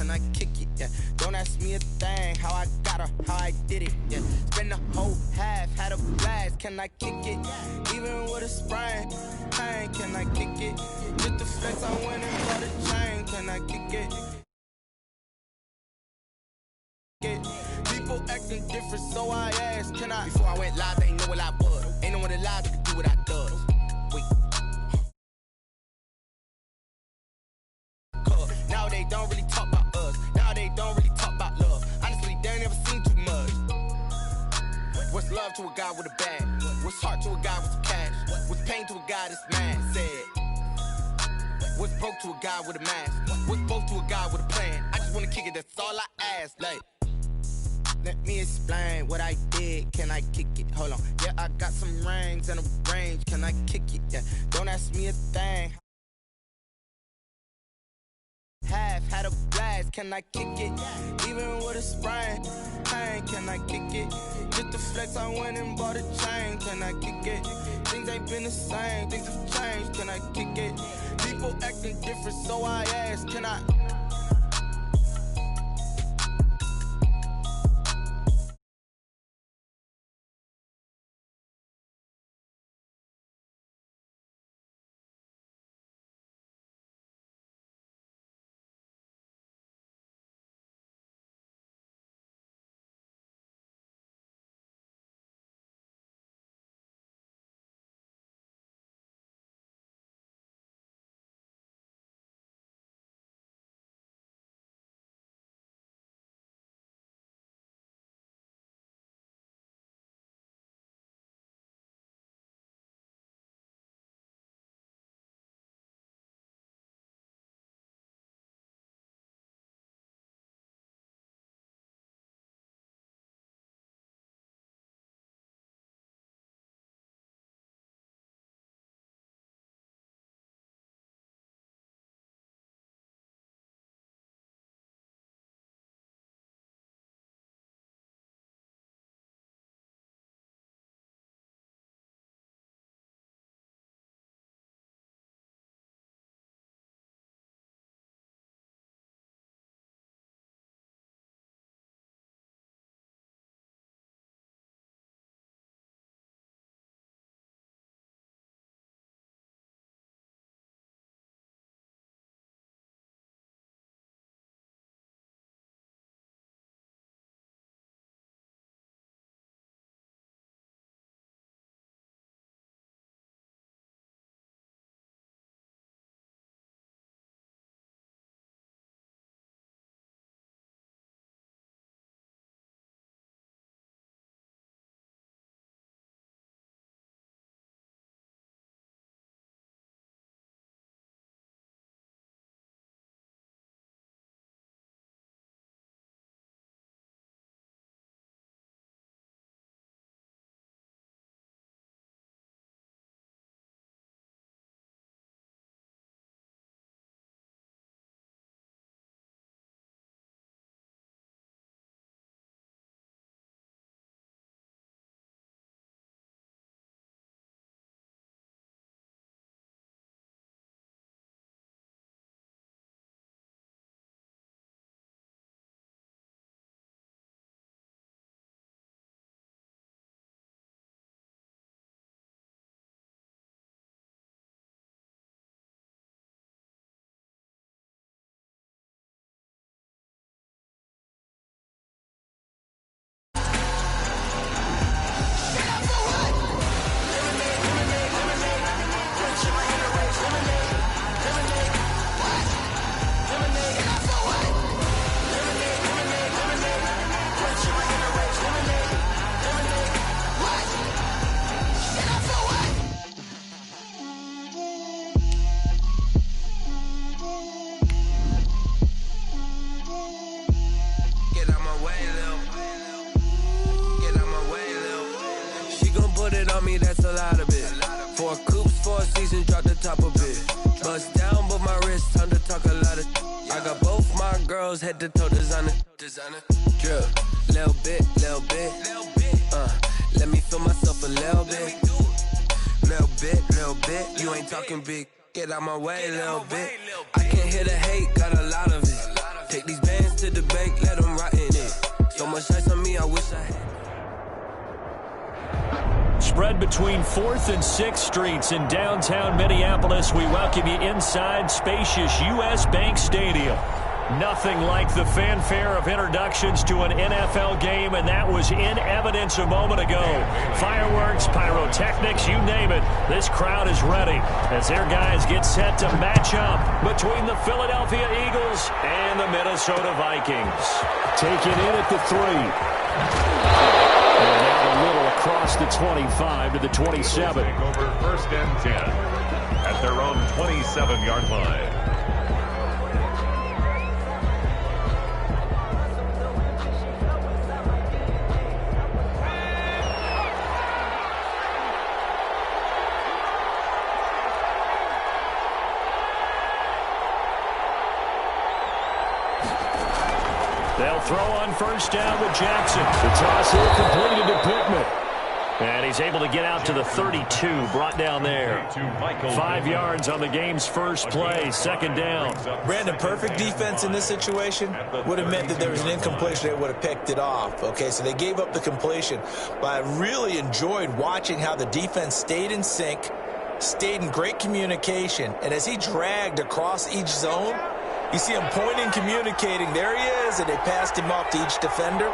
can I kick it? Yeah, don't ask me a thing, how I got her, how I did it. Yeah, spend the whole half, had a blast, can I kick it? Even with a sprain, pain, can I kick it? Just the flex, I went and bought a chain, can I kick it? People acting different, so I asked, can I? Before I went live, they ain't know what I was. Ain't no one alive that could do what I does. Wait. Now they don't really talk about us. Now they don't really talk about love. Honestly, they ain't never seen too much. What's love to a guy with a bag? What's heart to a guy with some cash? What's pain to a guy that's mad? Said. What's broke to a guy with a mask? What's both to a guy with a plan? I just wanna kick it, that's all I ask. Like, let me explain what I did. Can I kick it? Hold on. Yeah, I got some rings and a range. Can I kick it? Yeah, don't ask me a thing. Half had a blast. Can I kick it? Even with a sprain, pain. Can I kick it? Just the flex, I went and bought a chain. Can I kick it? Things ain't been the same. Things have changed. Can I kick it? People acting different, so I asked, can I? me, that's a lot of it. 4 coops, 4 seasons, drop the top of it. Bust down, but my wrist, time to talk a lot of. I got both my girls, head to toe designer. Drip, little bit. Let me feel myself a little bit. Little bit. You ain't talking big. Get out my way, little bit. I can't hear the hate, got a lot of it. Take these bands to the bank, let them rot in it. So much ice on me, I wish I had. Spread between 4th and 6th Streets in downtown Minneapolis. We welcome you inside spacious U.S. Bank Stadium. Nothing like the fanfare of introductions to an NFL game, and that was in evidence a moment ago. Fireworks, pyrotechnics, you name it. This crowd is ready as their guys get set to match up between the Philadelphia Eagles and the Minnesota Vikings. Taken in at the 3. And now a little across the 25 to the 27. Over 1st and 10 at their own 27-yard line. They'll throw on 1st down with Jackson. The toss here completed to Pittman. And he's able to get out to the 32, brought down there. 5 yards on the game's first play, 2nd down. Brandon, perfect defense in this situation would have meant that there was an incompletion that would have picked it off. Okay, so they gave up the completion. But I really enjoyed watching how the defense stayed in sync, stayed in great communication, and as he dragged across each zone, you see him pointing, communicating. There he is, and they passed him off to each defender.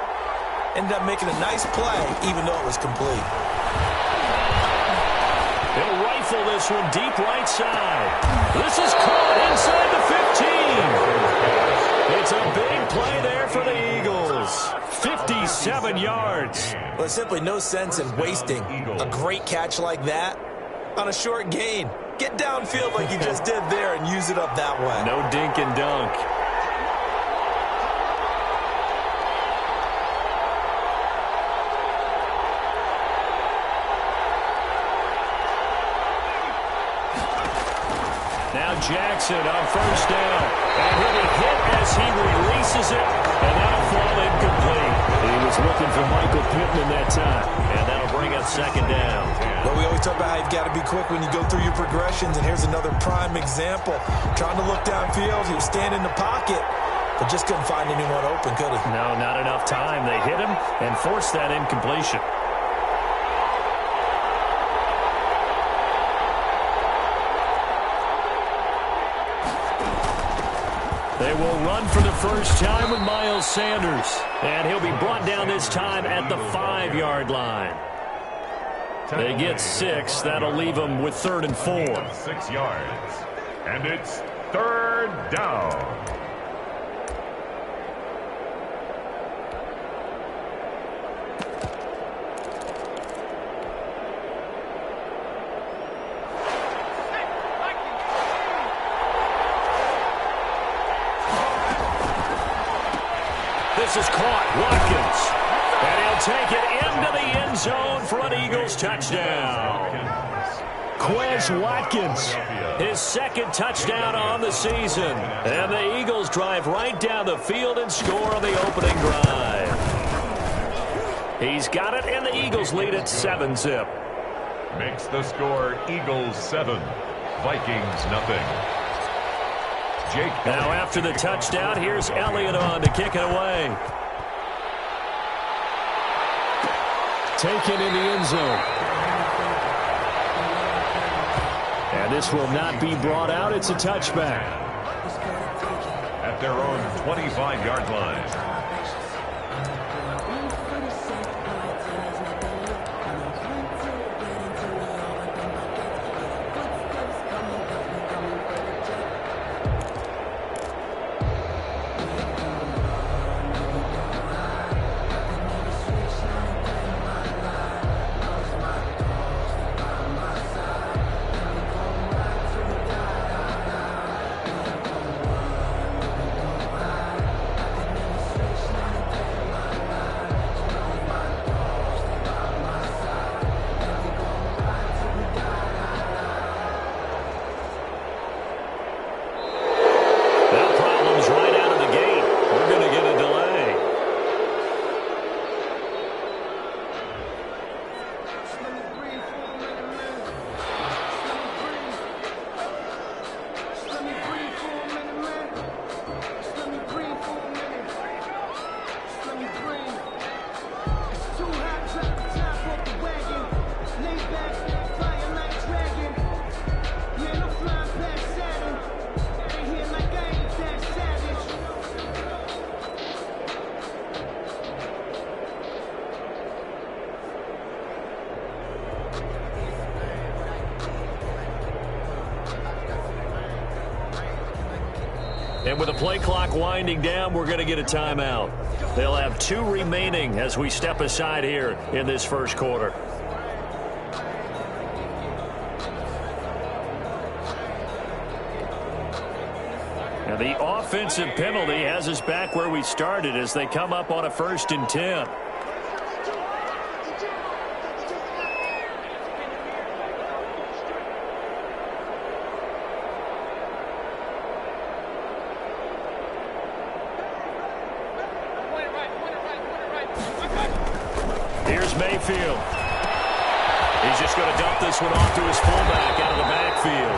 Ended up making a nice play, even though it was complete. He'll rifle this one deep right side. This is caught inside the 15. It's a big play there for the Eagles. 57 yards. Well, there's simply no sense in wasting a great catch like that on a short gain. Get downfield like you just did there and use it up that way. No dink and dunk. Now Jackson on 1st down. And he'll be hit as he releases it. And that'll fall incomplete. He was looking for Michael Pittman that time. And that'll bring up 2nd down. Well, we always talk about how you've got to be quick when you go through your progressions, and here's another prime example. Trying to look downfield, he was standing in the pocket, but just couldn't find anyone open, could he? No, not enough time. They hit him and forced that incompletion. They will run for the first time with Miles Sanders, and he'll be brought down this time at the 5-yard line. They get 6. That'll leave them with 3rd and 4. 6 yards. And it's 3rd down. This is caught. Watkins. And he'll take it into the end zone for an Eagles touchdown. Quez Watkins, his 2nd touchdown on the season. And the Eagles drive right down the field and score on the opening drive. He's got it, and the Eagles lead at 7-zip. Makes the score Eagles 7, Vikings nothing. Jake now after the touchdown, here's Elliott on to kick it away. Taken in the end zone. And this will not be brought out. It's a touchback. At their own 25-yard line. And with the play clock winding down, we're going to get a timeout. They'll have 2 remaining as we step aside here in this first quarter. And the offensive penalty has us back where we started as they come up on a 1st and 10. Here's Mayfield. He's just going to dump this one off to his fullback out of the backfield.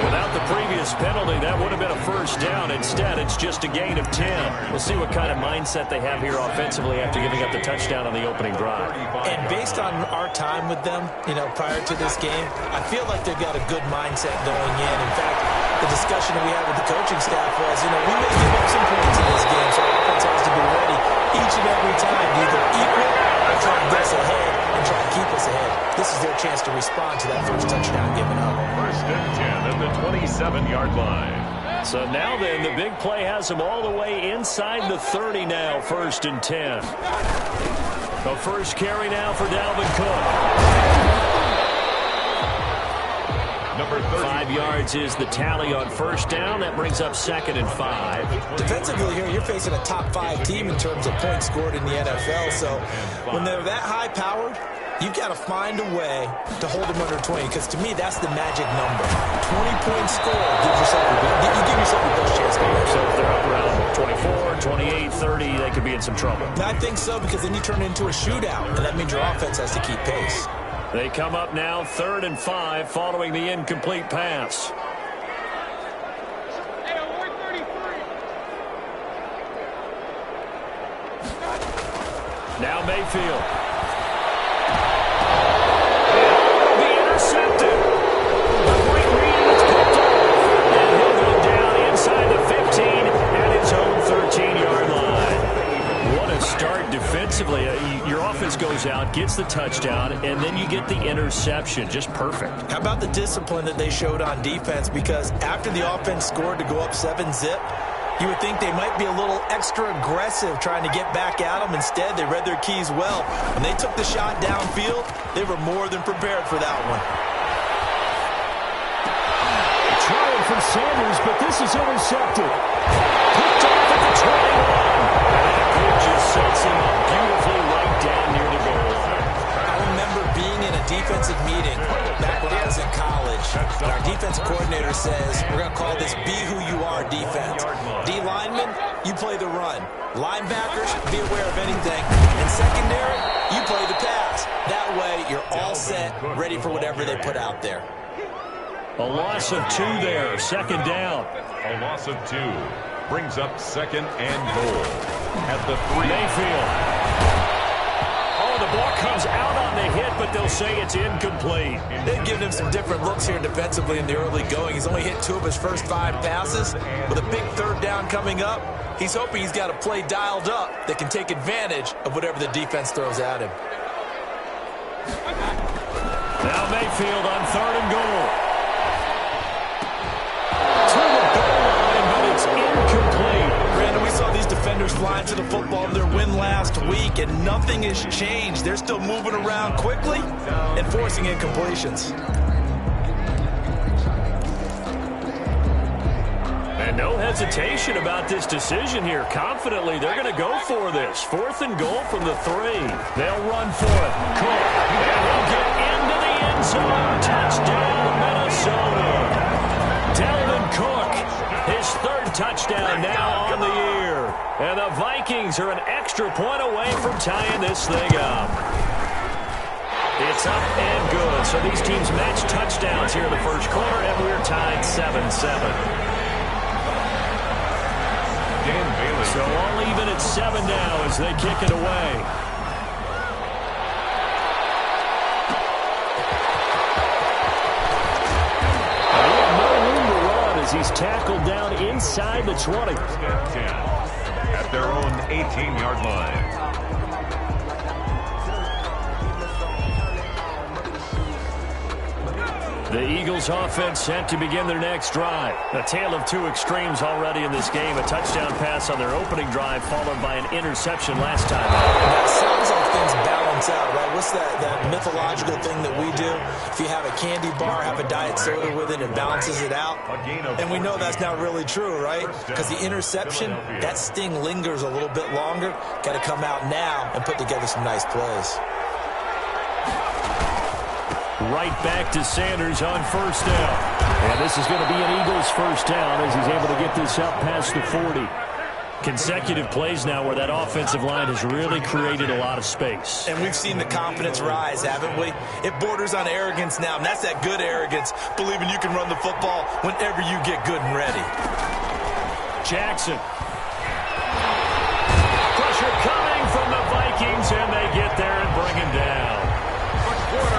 Without the previous penalty, that would have been a 1st down. Instead, it's just a gain of 10. We'll see what kind of mindset they have here offensively after giving up the touchdown on the opening drive. And based on our time with them, prior to this game, I feel like they've got a good mindset going in. In fact, the discussion that we had with the coaching staff was, we may give up some points in this game, so our offense has to be ready each and every time to either equal or try and get us ahead and try and keep us ahead. This is their chance to respond to that first touchdown given up. 1st and 10 at the 27-yard line. So now then, the big play has them all the way inside the 30 now, 1st and 10. The first carry now for Dalvin Cook. Number 5 yards is the tally on 1st down. That brings up 2nd and 5. Defensively here, you're facing a top 5 team in terms of points scored in the NFL. So when they're that high-powered, you've got to find a way to hold them under 20, because to me, that's the magic number. 20 points scored gives yourself you give yourself the best chance to win. So if they're up around 24, 28, 30, they could be in some trouble. I think so, because then you turn it into a shootout, and that means your offense has to keep pace. They come up now 3rd and 5 following the incomplete pass. Now Mayfield. Be intercepted. A great read, and it's picked off. And he'll go down inside the 15 at his own 13-yard line. What a start defensively. Your offense goes out, gets the touchdown, and then you get the interception. Just perfect. How about the discipline that they showed on defense? Because after the offense scored to go up 7-zip, you would think they might be a little extra aggressive trying to get back at them. Instead, they read their keys well. When they took the shot downfield, they were more than prepared for that one. Trying from Sanders, but this is intercepted. Picked off at the 21. That just sets him up beautifully right down near the goal line. I remember being in a defensive meeting back when I was in college, and our defensive coordinator says, we're going to call this Be Who You Are defense. D linemen, you play the run. Linebackers, be aware of anything. And secondary, you play the pass. That way, you're all set, ready for whatever they put out there. A loss of 2 there, 2nd down. A loss of 2 brings up 2nd and goal at the 3. Mayfield. Oh, the ball comes out on the hit, but they'll say it's incomplete. They've given him some different looks here defensively in the early going. He's only hit 2 of his first 5 passes. With a big 3rd down coming up, he's hoping he's got a play dialed up that can take advantage of whatever the defense throws at him. Now Mayfield on 3rd and goal. To the goal line, but it's incomplete. Brandon, we saw these defenders flying to the football in their win last week, and nothing has changed. They're still moving around quickly and forcing incompletions. And no hesitation about this decision here. Confidently, they're going to go for this. 4th and goal from the 3. They'll run for it. Cook. And he'll get into the end zone. Touchdown, Minnesota. Dalvin Cook, his 3rd touchdown now on the year. And the Vikings are an extra point away from tying this thing up. It's up and good. So these teams match touchdowns here in the first quarter, and we're tied 7-7. So all even at 7 now as they kick it away. He's tackled down inside the 20. At their own 18-yard line. The Eagles offense set to begin their next drive. A tale of two extremes already in this game. A touchdown pass on their opening drive followed by an interception last time. That sounds like things balance out, right? What's that mythological thing that we do? If you have a candy bar, have a diet soda with it, it balances it out. And we know that's not really true, right? Because the interception, that sting lingers a little bit longer. Got to come out now and put together some nice plays. Right back to Sanders on first down. And this is going to be an Eagles first down as he's able to get this up past the 40. Consecutive plays now where that offensive line has really created a lot of space. And we've seen the confidence rise, haven't we? It borders on arrogance now, and that's that good arrogance, believing you can run the football whenever you get good and ready. Jackson. Pressure coming from the Vikings, and they get there and bring him down.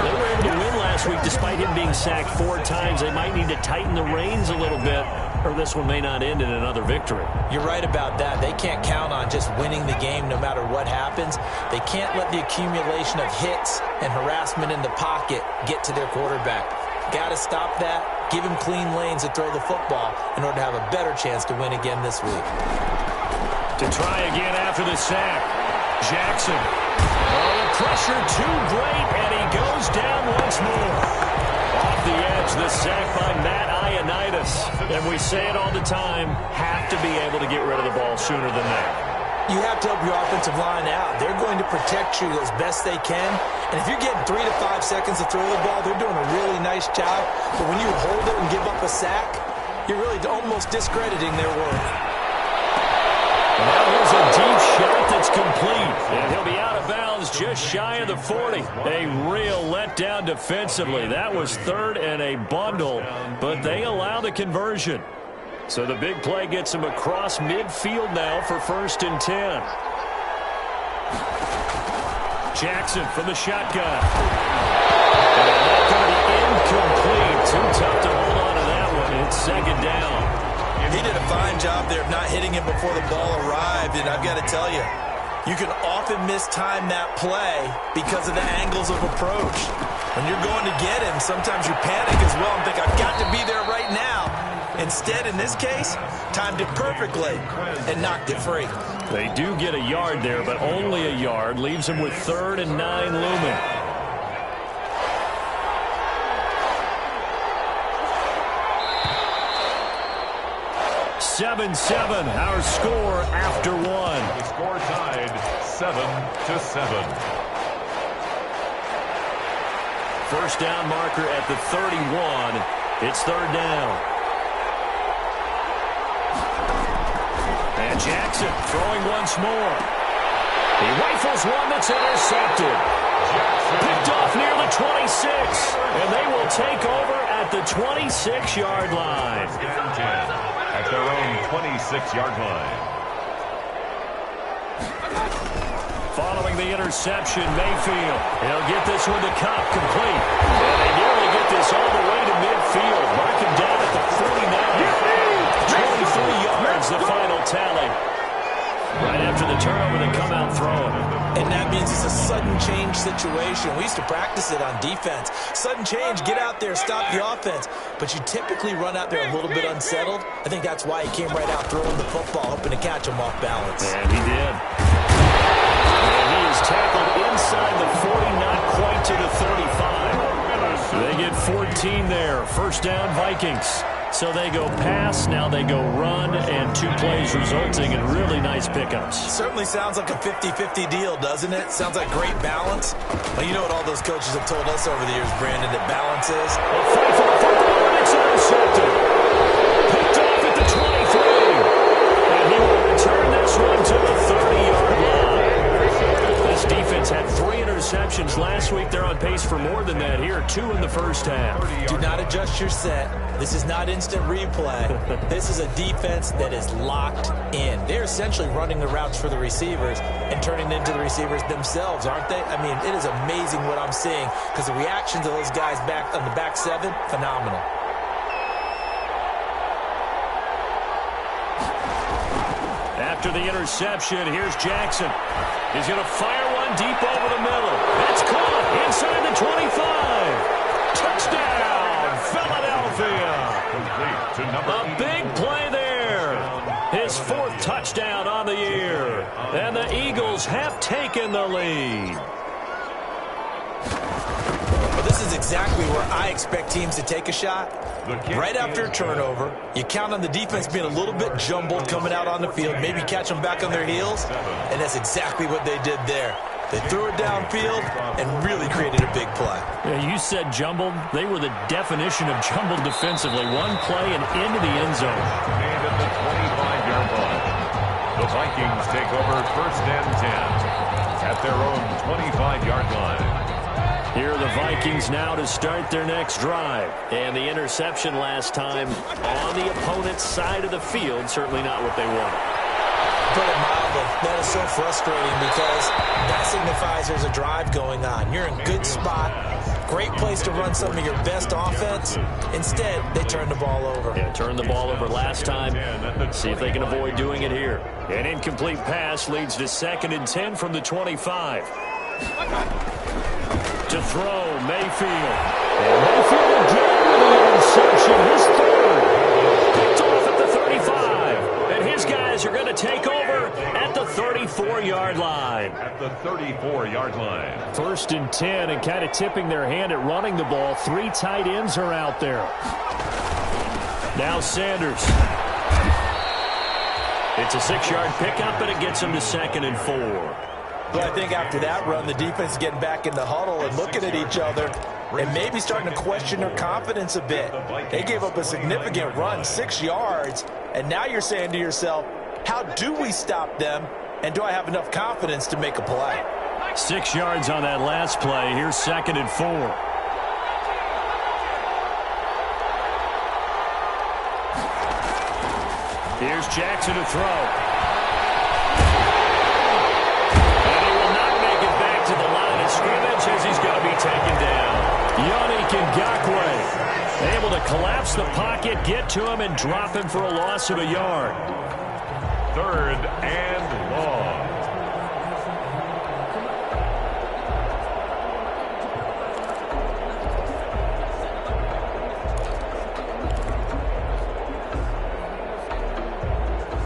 They were able to win last week despite him being sacked 4 times. They might need to tighten the reins a little bit, or this one may not end in another victory. You're right about that. They can't count on just winning the game no matter what happens. They can't let the accumulation of hits and harassment in the pocket get to their quarterback. Got to stop that. Give him clean lanes to throw the football in order to have a better chance to win again this week. To try again after the sack, Jackson. Oh, the pressure too great, and he goes down once more. Off the edge, the sack by Matt Ioannidis. And we say it all the time, have to be able to get rid of the ball sooner than that. You have to help your offensive line out. They're going to protect you as best they can. And if you're getting 3 to 5 seconds to throw the ball, they're doing a really nice job. But when you hold it and give up a sack, you're really almost discrediting their work. Now here's a deep shot that's complete. And he'll be out of bounds just shy of the 40. A real letdown defensively. That was 3rd and a bundle, but they allow the conversion. So the big play gets him across midfield now for 1st and 10. Jackson from the shotgun. And that's going to be incomplete. Too tough to hold on to that one. It's 2nd down. He did a fine job there of not hitting him before the ball arrived, and I've got to tell you, you can often mistime that play because of the angles of approach. When you're going to get him, sometimes you panic as well and think, I've got to be there right now. Instead, in this case, timed it perfectly and knocked it free. They do get a yard there, but only a yard. Leaves them with 3rd and 9 looming. 7-7, our score after 1. The score tied 7-7. First down marker at the 31. It's 3rd down. And Jackson throwing once more. He rifles one that's intercepted. Picked off near the 26. And they will take over at the 26-yard line. At their own 26-yard line. Following the interception, Mayfield. He'll get this one to Cobb, complete. And they nearly get this all the way to midfield. Mark him down at the 49. 23 yards, the final tally. Right after the turnover, they come out throwing. And that means it's a sudden change situation. We used to practice it on defense. Sudden change, get out there, stop the offense. But you typically run out there a little bit unsettled. I think that's why he came right out throwing the football, hoping to catch him off balance. And he did. And he is tackled inside the 40, not quite to the 35. They get 14 there. First down, Vikings. So they go pass, now they go run, and 2 plays resulting in really nice pickups. Certainly sounds like a 50-50 deal, doesn't it? Sounds like great balance. Well, you know what all those coaches have told us over the years, Brandon, that balance is? A fight for the football, and it's intercepted. Picked off at the 23. And he will return this one to the 30-yard line. This defense had 3 interceptions last week. They're on pace for more than that here. 2 in the first half. Do not adjust your set. This is not instant replay. This is a defense that is locked in. They're essentially running the routes for the receivers and turning it into the receivers themselves, aren't they? I mean, it is amazing what I'm seeing because the reactions of those guys back on the back 7, phenomenal. After the interception, here's Jackson. He's going to fire one deep over the middle. That's caught inside the 25. Touchdown, Philadelphia. Complete to number A big play there. His 4th touchdown on the year. And the Eagles have taken the lead. Well, this is exactly where I expect teams to take a shot. Right after a turnover, you count on the defense being a little bit jumbled coming out on the field, maybe catch them back on their heels, and that's exactly what they did there. They threw it downfield and really created a big play. Yeah, you said jumbled. They were the definition of jumbled defensively. One play and into the end zone. And at the 25-yard line, the Vikings take over 1st and 10 at their own 25-yard line. Here are the Vikings now to start their next drive. And the interception last time on the opponent's side of the field, certainly not what they wanted. Put it mildly, that is so frustrating because that signifies there's a drive going on. You're in a good spot, great place to run some of your best offense. Instead, they turn the ball over. Yeah, turned the ball over last time. See if they can avoid doing it here. An incomplete pass leads to 2nd and 10 from the 25. To throw, Mayfield. And Mayfield again with an interception. His 3rd. Picked off at the 35. And his guys are going to take over at the 34-yard line. At the 34-yard line. 1st and 10, and kind of tipping their hand at running the ball. 3 tight ends are out there. Now Sanders. It's a 6-yard pickup, and it gets him to 2nd and 4. But I think after that run, the defense is getting back in the huddle and looking at each other and maybe starting to question their confidence a bit. They gave up a significant run, 6 yards, and now you're saying to yourself, how do we stop them, and do I have enough confidence to make a play? 6 yards on that last play. Here's 2nd and 4. Here's Jackson to throw. Scrimmage as he's going to be taken down. Yannick Ngakoue able to collapse the pocket, get to him, and drop him for a loss of a yard. 3rd and long.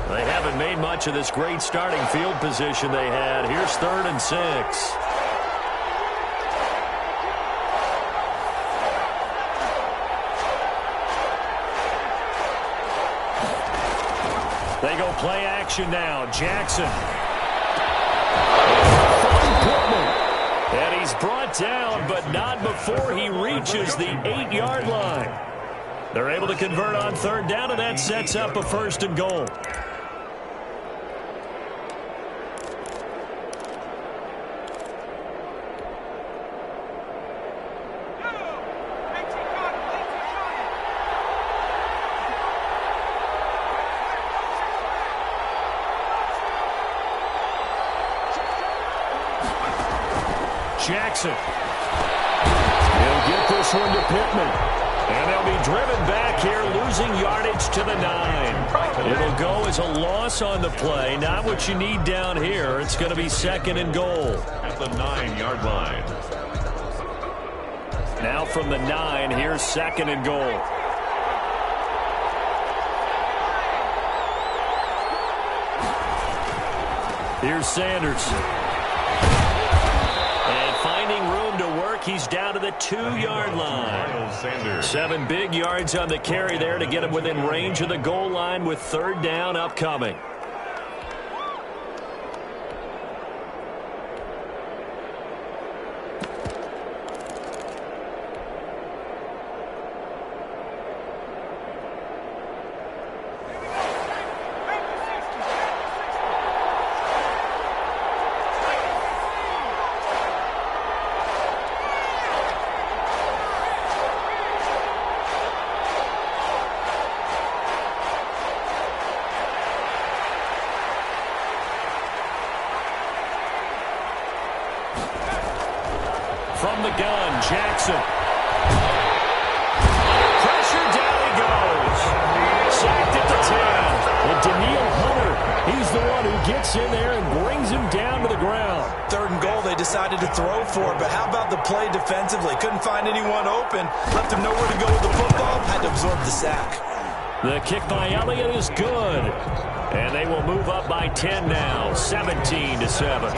They haven't made much of this great starting field position they had. Here's 3rd and 6. They go play action now. Jackson. And he's brought down, but not before he reaches the 8-yard line. They're able to convert on 3rd down, and that sets up a 1st and goal. Jackson. He'll get this one to Pittman. And they'll be driven back here, losing yardage to the 9. It'll go as a loss on the play. Not what you need down here. It's going to be 2nd and goal. At the 9-yard line. Now from the 9, here's 2nd and goal. Here's Sanders. Finding room to work, he's down to the 2-yard line. 7 big yards on the carry there to get him within range of the goal line with 3rd down upcoming. From the gun, Jackson. Pressure, down he goes. Sacked at the 10. And Daniil Hunter, he's the one who gets in there and brings him down to the ground. 3rd and goal, they decided to throw for it. But how about the play defensively? Couldn't find anyone open. Left him nowhere to go with the football. Had to absorb the sack. The kick by Elliott is good. And they will move up by 10 now, 17-7.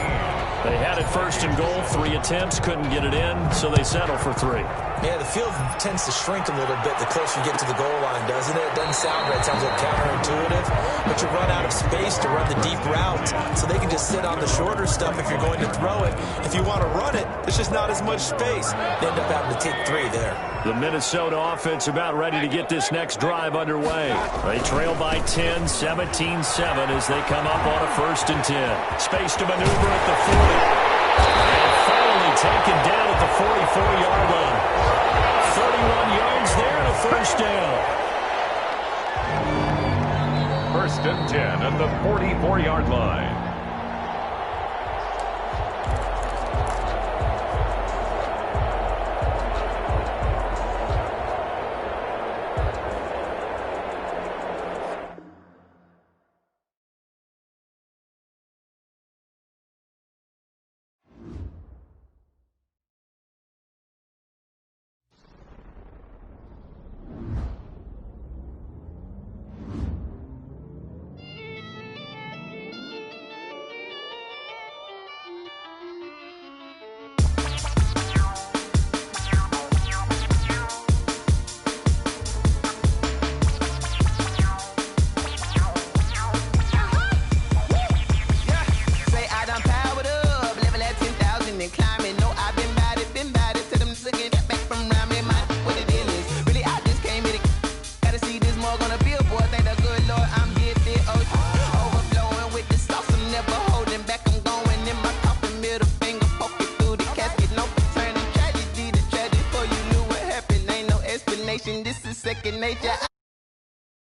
They had it 1st and goal, 3 attempts, couldn't get it in, so they settle for 3. Yeah, the field tends to shrink a little bit the closer you get to the goal line, doesn't it? It doesn't sound right. It sounds a little counterintuitive. But you run out of space to run the deep routes, so they can just sit on the shorter stuff if you're going to throw it. If you want to run it, there's just not as much space. They end up having to take 3 there. The Minnesota offense about ready to get this next drive underway. They trail by 10, 17-7 as they come up on a 1st and 10. Space to maneuver at the 40. And finally taken down at the 44-yard line. 31 yards there and a 1st down. 1st and 10 at the 44-yard line. This is second nature.